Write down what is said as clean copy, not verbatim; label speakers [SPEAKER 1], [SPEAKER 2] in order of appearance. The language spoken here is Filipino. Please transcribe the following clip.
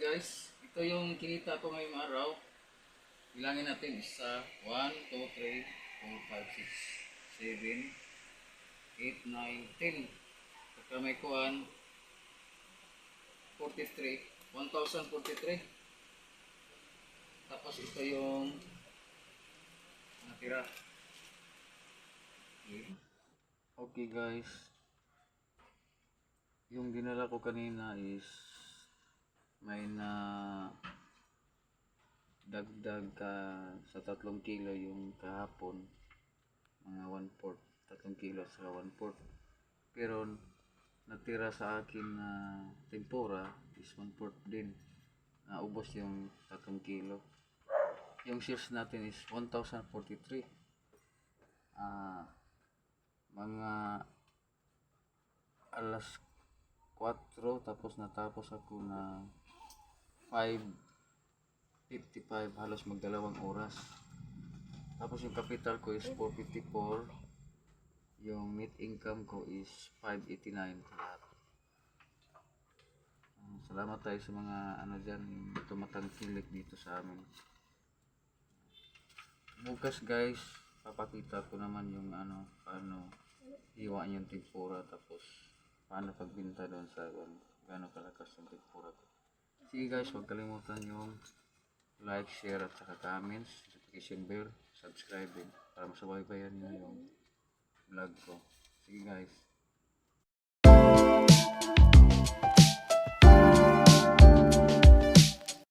[SPEAKER 1] guys, ito yung kinita ko ngayong araw. Bilangin natin isa, 1, 2, 3, 4, 5, 6, 7, 8, 9, 10. Pagka may kuhan, 43, 1,043. Tapos ito yung natira. Okay guys, yung dinala ko kanina is may na dagdag sa 3 kilo yung kahapon, mga 1/4, 3 kilo sa 1/4. Pero natira sa akin na tempura is 1/4 din, naubos yung 3 kilo. Yung shares natin is 1,043. Mga alas 4, tapos natapos ako na 5:55, halos magdalawang oras. Tapos yung capital ko is 454, yung net income ko is 589 lahat. Salamat tayo sa mga ano dyan, tumatangkilik dito sa amin. Bukas guys, papakita ko naman yung paano hiwa yung tempura, tapos paano pagbinta doon sa gano'ng kalakas yung tempura ko. Sige guys, huwag kalimutan yung like, share at saka comments, notification bell, subscribe din para masubaybayan nyo yung vlog ko. Sige guys.